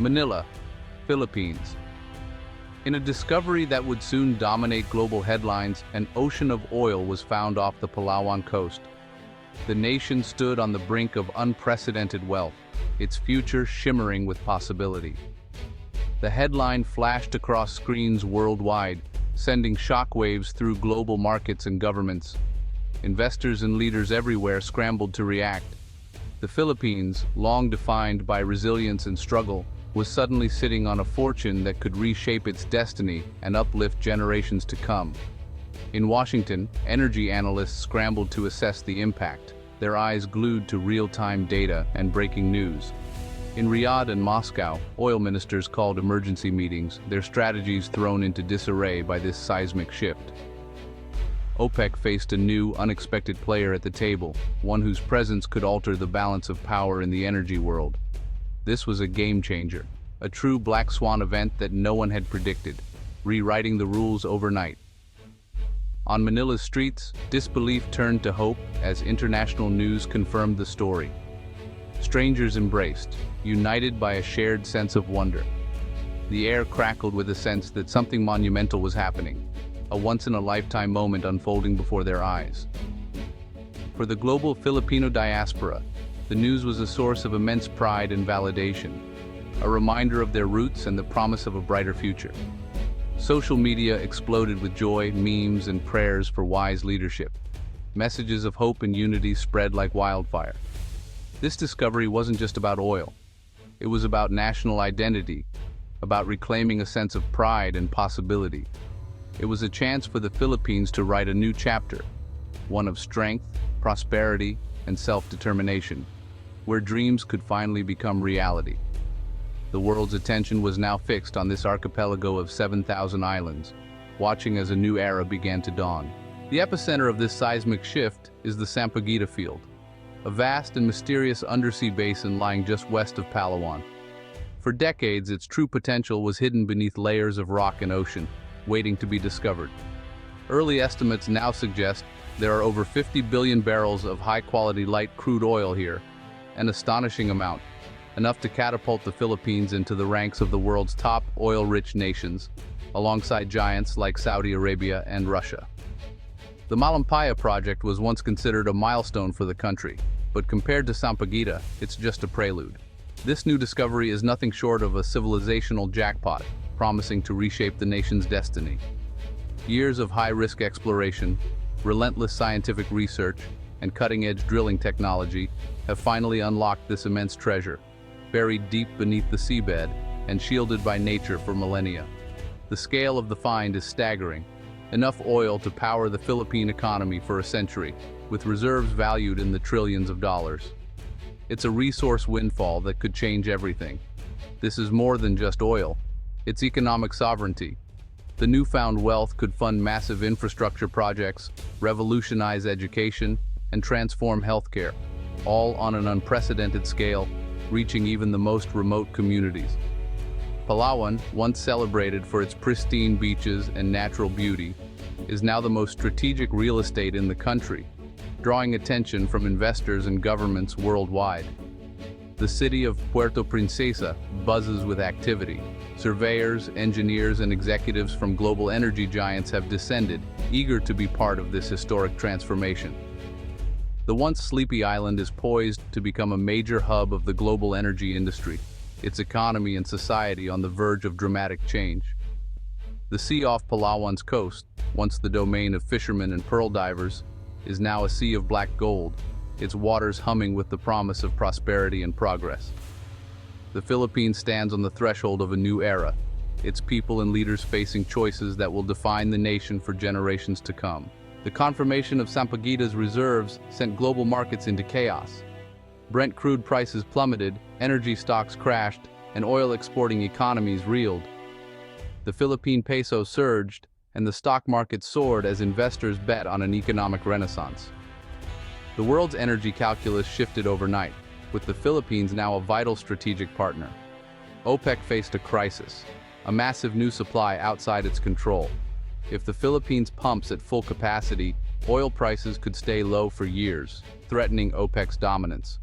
Manila, Philippines. In a discovery that would soon dominate global headlines, an ocean of oil was found off the Palawan coast. The nation stood on the brink of unprecedented wealth, its future shimmering with possibility. The headline flashed across screens worldwide, sending shockwaves through global markets and governments. Investors and leaders everywhere scrambled to react. The Philippines, long defined by resilience and struggle, was suddenly sitting on a fortune that could reshape its destiny and uplift generations to come. In Washington, energy analysts scrambled to assess the impact, their eyes glued to real-time data and breaking news. In Riyadh and Moscow, oil ministers called emergency meetings, their strategies thrown into disarray by this seismic shift. OPEC faced a new, unexpected player at the table, one whose presence could alter the balance of power in the energy world. This was a game-changer, a true black swan event that no one had predicted, rewriting the rules overnight. On Manila's streets, disbelief turned to hope as international news confirmed the story. Strangers embraced, united by a shared sense of wonder. The air crackled with a sense that something monumental was happening, a once-in-a-lifetime moment unfolding before their eyes. For the global Filipino diaspora, the news was a source of immense pride and validation, a reminder of their roots and the promise of a brighter future. Social media exploded with joy, memes, and prayers for wise leadership. Messages of hope and unity spread like wildfire. This discovery wasn't just about oil. It was about national identity, about reclaiming a sense of pride and possibility. It was a chance for the Philippines to write a new chapter, one of strength, prosperity, and self-determination, where dreams could finally become reality. The world's attention was now fixed on this archipelago of 7,000 islands, watching as a new era began to dawn. The epicenter of this seismic shift is the Sampaguita Field, a vast and mysterious undersea basin lying just west of Palawan. For decades, its true potential was hidden beneath layers of rock and ocean, waiting to be discovered. Early estimates now suggest there are over 50 billion barrels of high-quality light crude oil here, an astonishing amount, enough to catapult the Philippines into the ranks of the world's top oil-rich nations, alongside giants like Saudi Arabia and Russia. The Malampaya project was once considered a milestone for the country, but compared to Sampaguita, it's just a prelude. This new discovery is nothing short of a civilizational jackpot, promising to reshape the nation's destiny. Years of high-risk exploration, relentless scientific research, and cutting-edge drilling technology have finally unlocked this immense treasure, buried deep beneath the seabed and shielded by nature for millennia. The scale of the find is staggering, enough oil to power the Philippine economy for a century, with reserves valued in the trillions of dollars. It's a resource windfall that could change everything. This is more than just oil. It's economic sovereignty. The newfound wealth could fund massive infrastructure projects, revolutionize education, and transform healthcare, all on an unprecedented scale, reaching even the most remote communities. Palawan, once celebrated for its pristine beaches and natural beauty, is now the most strategic real estate in the country, drawing attention from investors and governments worldwide. The city of Puerto Princesa buzzes with activity. Surveyors, engineers, and executives from global energy giants have descended, eager to be part of this historic transformation. The once sleepy island is poised to become a major hub of the global energy industry, its economy and society on the verge of dramatic change. The sea off Palawan's coast, once the domain of fishermen and pearl divers, is now a sea of black gold, its waters humming with the promise of prosperity and progress. The Philippines stands on the threshold of a new era, its people and leaders facing choices that will define the nation for generations to come. The confirmation of Sampaguita's reserves sent global markets into chaos. Brent crude prices plummeted, energy stocks crashed, and oil-exporting economies reeled. The Philippine peso surged, and the stock market soared as investors bet on an economic renaissance. The world's energy calculus shifted overnight, with the Philippines now a vital strategic partner. OPEC faced a crisis, a massive new supply outside its control. If the Philippines pumps at full capacity, oil prices could stay low for years, threatening OPEC's dominance.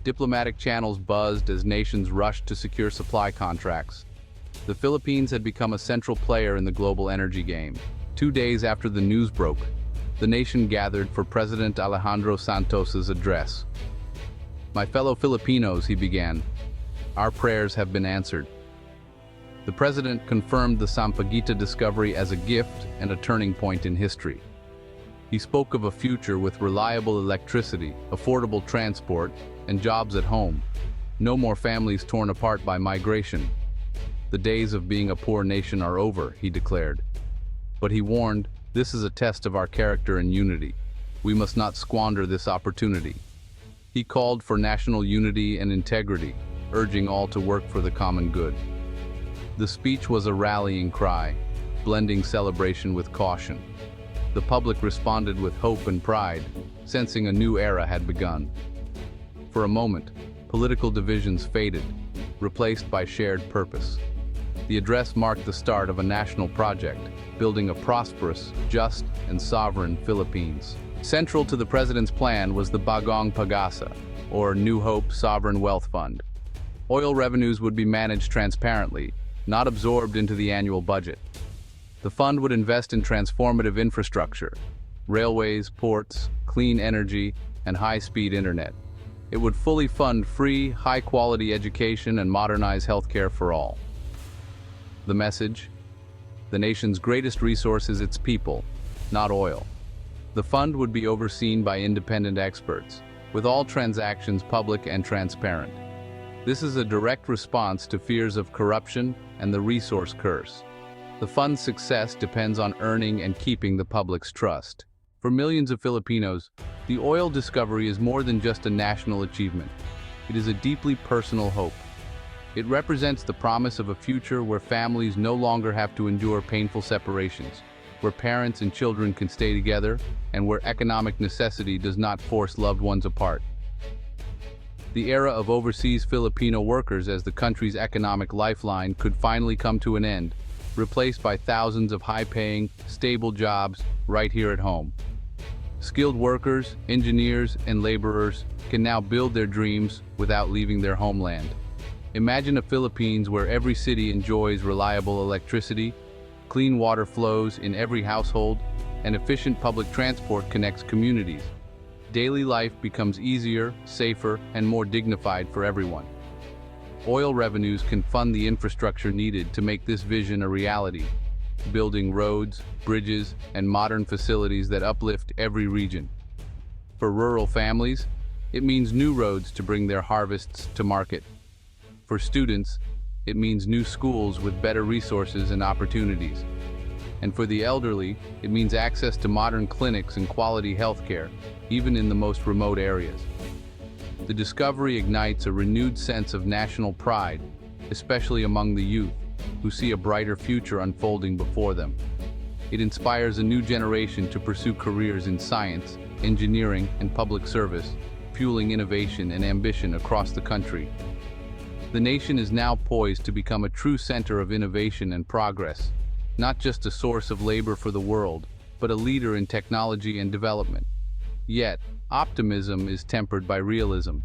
Diplomatic channels buzzed as nations rushed to secure supply contracts. The Philippines had become a central player in the global energy game. 2 days after the news broke, the nation gathered for President Alejandro Santos's address. "My fellow Filipinos," he began, "our prayers have been answered." The president confirmed the Sampaguita discovery as a gift and a turning point in history. He spoke of a future with reliable electricity, affordable transport, and jobs at home. No more families torn apart by migration. The days of being a poor nation are over, he declared. But he warned, this is a test of our character and unity. We must not squander this opportunity. He called for national unity and integrity, urging all to work for the common good. The speech was a rallying cry, blending celebration with caution. The public responded with hope and pride, sensing a new era had begun. For a moment, political divisions faded, replaced by shared purpose. The address marked the start of a national project, building a prosperous, just, and sovereign Philippines. Central to the president's plan was the Bagong Pag-asa, or New Hope Sovereign Wealth Fund. Oil revenues would be managed transparently, not absorbed into the annual budget. The fund would invest in transformative infrastructure, railways, ports, clean energy, and high-speed internet. It would fully fund free, high-quality education and modernize healthcare for all. The message? The nation's greatest resource is its people, not oil. The fund would be overseen by independent experts, with all transactions public and transparent. This is a direct response to fears of corruption and the resource curse. The fund's success depends on earning and keeping the public's trust. For millions of Filipinos, the oil discovery is more than just a national achievement. It is a deeply personal hope. It represents the promise of a future where families no longer have to endure painful separations, where parents and children can stay together, and where economic necessity does not force loved ones apart. The era of overseas Filipino workers as the country's economic lifeline could finally come to an end, replaced by thousands of high-paying, stable jobs right here at home. Skilled workers, engineers, and laborers can now build their dreams without leaving their homeland. Imagine a Philippines where every city enjoys reliable electricity, clean water flows in every household, and efficient public transport connects communities. Daily life becomes easier, safer, and more dignified for everyone. Oil revenues can fund the infrastructure needed to make this vision a reality, building roads, bridges, and modern facilities that uplift every region. For rural families, it means new roads to bring their harvests to market. For students, it means new schools with better resources and opportunities. And for the elderly, it means access to modern clinics and quality healthcare, even in the most remote areas. The discovery ignites a renewed sense of national pride, especially among the youth, who see a brighter future unfolding before them. It inspires a new generation to pursue careers in science, engineering, and public service, fueling innovation and ambition across the country. The nation is now poised to become a true center of innovation and progress, not just a source of labor for the world, but a leader in technology and development. Yet, optimism is tempered by realism.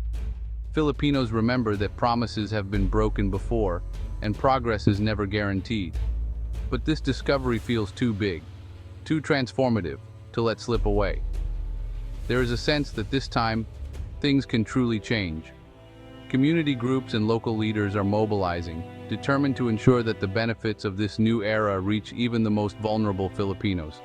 Filipinos remember that promises have been broken before, and progress is never guaranteed. But this discovery feels too big, too transformative, to let slip away. There is a sense that this time, things can truly change. Community groups and local leaders are mobilizing, determined to ensure that the benefits of this new era reach even the most vulnerable Filipinos.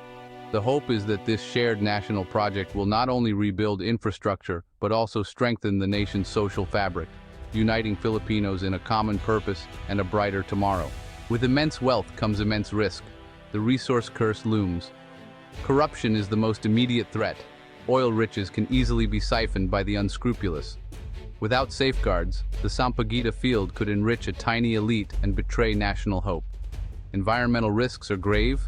The hope is that this shared national project will not only rebuild infrastructure, but also strengthen the nation's social fabric, uniting Filipinos in a common purpose and a brighter tomorrow. With immense wealth comes immense risk. The resource curse looms. Corruption is the most immediate threat. Oil riches can easily be siphoned by the unscrupulous. Without safeguards, the Sampaguita field could enrich a tiny elite and betray national hope. Environmental risks are grave.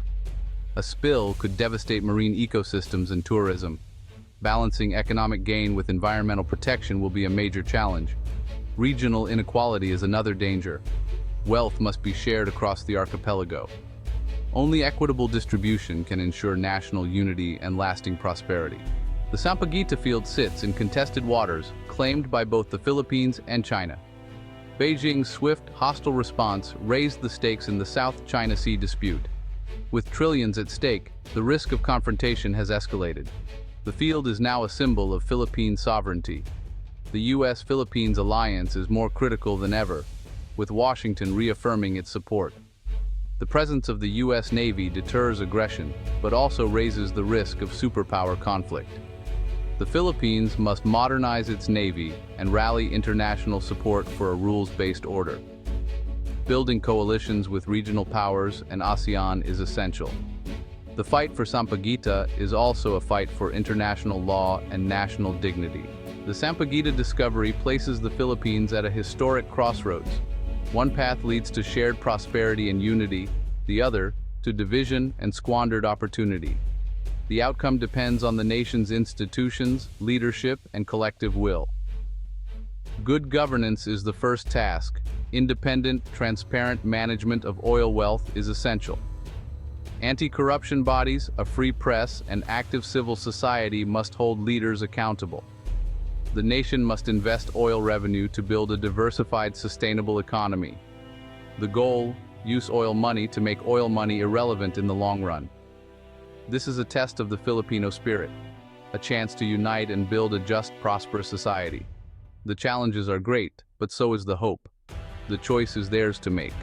A spill could devastate marine ecosystems and tourism. Balancing economic gain with environmental protection will be a major challenge. Regional inequality is another danger. Wealth must be shared across the archipelago. Only equitable distribution can ensure national unity and lasting prosperity. The Sampaguita field sits in contested waters, claimed by both the Philippines and China. Beijing's swift, hostile response raised the stakes in the South China Sea dispute. With trillions at stake, the risk of confrontation has escalated. The field is now a symbol of Philippine sovereignty. The U.S.-Philippines alliance is more critical than ever, with Washington reaffirming its support. The presence of the U.S. Navy deters aggression, but also raises the risk of superpower conflict. The Philippines must modernize its navy and rally international support for a rules-based order. Building coalitions with regional powers and ASEAN is essential. The fight for Sampaguita is also a fight for international law and national dignity. The Sampaguita discovery places the Philippines at a historic crossroads. One path leads to shared prosperity and unity, the other to division and squandered opportunity. The outcome depends on the nation's institutions, leadership, and collective will. Good governance is the first task. Independent, transparent management of oil wealth is essential. Anti-corruption bodies, a free press, and active civil society must hold leaders accountable. The nation must invest oil revenue to build a diversified, sustainable economy. The goal: use oil money to make oil money irrelevant in the long run. This is a test of the Filipino spirit, a chance to unite and build a just, prosperous society. The challenges are great, but so is the hope. The choice is theirs to make.